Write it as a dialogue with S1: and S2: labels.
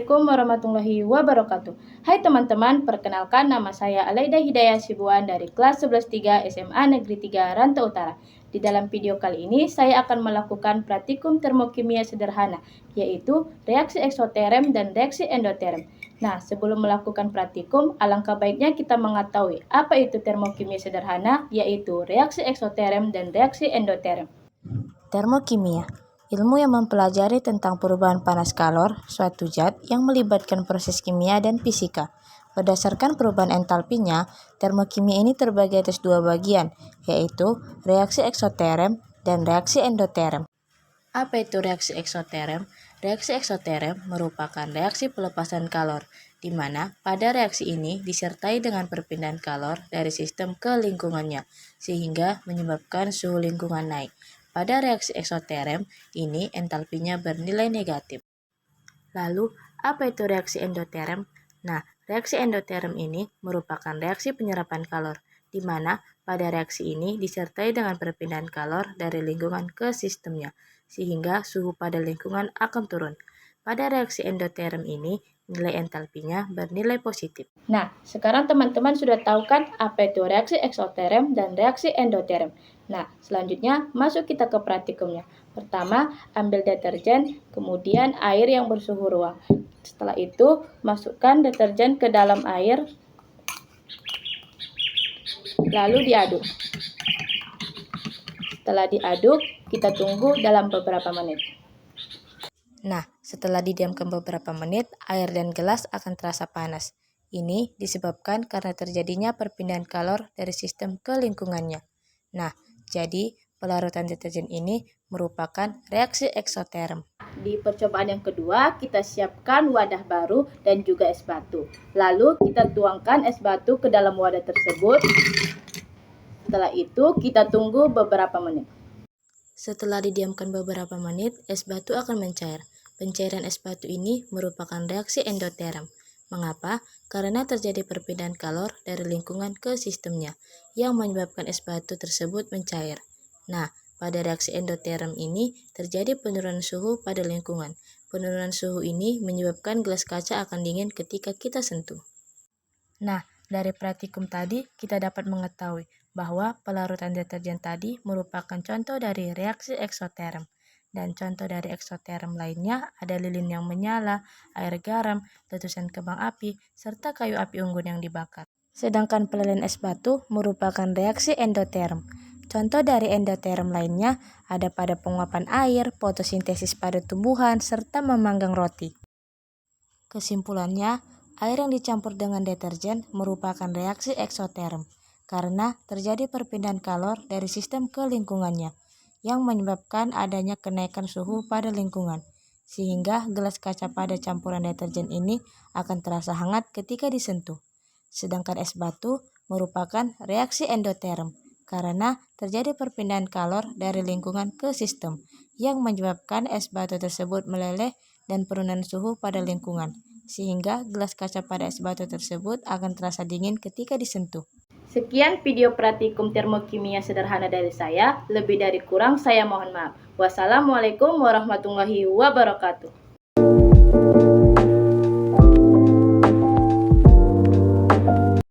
S1: Assalamualaikum warahmatullahi wabarakatuh. Hai teman-teman, perkenalkan nama saya Alaida Hidayah Sibuan dari kelas 11-3 SMA Negeri 3 Rantau Utara. Di dalam video kali ini, saya akan melakukan praktikum termokimia sederhana, yaitu reaksi eksoterem dan reaksi endoterem. Nah, sebelum melakukan praktikum, alangkah baiknya kita mengetahui apa itu termokimia sederhana, yaitu reaksi eksoterem dan reaksi endoterem.
S2: Termokimia, ilmu yang mempelajari tentang perubahan panas kalor suatu zat yang melibatkan proses kimia dan fisika. Berdasarkan perubahan entalpinya, termokimia ini terbagi atas dua bagian, yaitu reaksi eksoterem dan reaksi endoterem. Apa itu reaksi eksoterem? Reaksi eksoterem merupakan reaksi pelepasan kalor, di mana pada reaksi ini disertai dengan perpindahan kalor dari sistem ke lingkungannya, sehingga menyebabkan suhu lingkungan naik. Pada reaksi eksoterem, ini entalpinya bernilai negatif. Lalu, apa itu reaksi endoterem? Nah, reaksi endoterem ini merupakan reaksi penyerapan kalor, di mana pada reaksi ini disertai dengan perpindahan kalor dari lingkungan ke sistemnya, sehingga suhu pada lingkungan akan turun. Pada reaksi endoterem ini, nilai entalpinya bernilai positif.
S1: Nah, sekarang teman-teman sudah tahu kan apa itu reaksi eksoterem dan reaksi endoterem. Nah, selanjutnya masuk kita ke praktikumnya. Pertama, ambil deterjen, kemudian air yang bersuhu ruang. Setelah itu, masukkan deterjen ke dalam air, lalu diaduk. Setelah diaduk, kita tunggu dalam beberapa menit.
S2: Nah, setelah didiamkan beberapa menit, air dan gelas akan terasa panas. Ini disebabkan karena terjadinya perpindahan kalor dari sistem ke lingkungannya. Nah, jadi pelarutan deterjen ini merupakan reaksi eksoterem.
S1: Di percobaan yang kedua, kita siapkan wadah baru dan juga es batu. Lalu kita tuangkan es batu ke dalam wadah tersebut. Setelah itu, kita tunggu beberapa menit.
S2: Setelah didiamkan beberapa menit, es batu akan mencair. Pencairan es batu ini merupakan reaksi endoterem. Mengapa? Karena terjadi perpindahan kalor dari lingkungan ke sistemnya, yang menyebabkan es batu tersebut mencair. Nah, pada reaksi endoterem ini terjadi penurunan suhu pada lingkungan. Penurunan suhu ini menyebabkan gelas kaca akan dingin ketika kita sentuh. Nah, dari praktikum tadi kita dapat mengetahui bahwa pelarutan deterjen tadi merupakan contoh dari reaksi eksoterem. Dan contoh dari eksoterem lainnya ada lilin yang menyala, air garam, letusan kembang api, serta kayu api unggun yang dibakar. Sedangkan pelalen es batu merupakan reaksi endoterem. Contoh dari endoterem lainnya ada pada penguapan air, fotosintesis pada tumbuhan, serta memanggang roti. Kesimpulannya, air yang dicampur dengan deterjen merupakan reaksi eksoterem karena terjadi perpindahan kalor dari sistem ke lingkungannya yang menyebabkan adanya kenaikan suhu pada lingkungan, sehingga gelas kaca pada campuran deterjen ini akan terasa hangat ketika disentuh. Sedangkan es batu merupakan reaksi endoterem karena terjadi perpindahan kalor dari lingkungan ke sistem yang menyebabkan es batu tersebut meleleh dan penurunan suhu pada lingkungan, sehingga gelas kaca pada es batu tersebut akan terasa dingin ketika disentuh.
S1: Sekian video praktikum termokimia sederhana dari saya. Lebih dari kurang saya mohon maaf. Wassalamualaikum warahmatullahi wabarakatuh.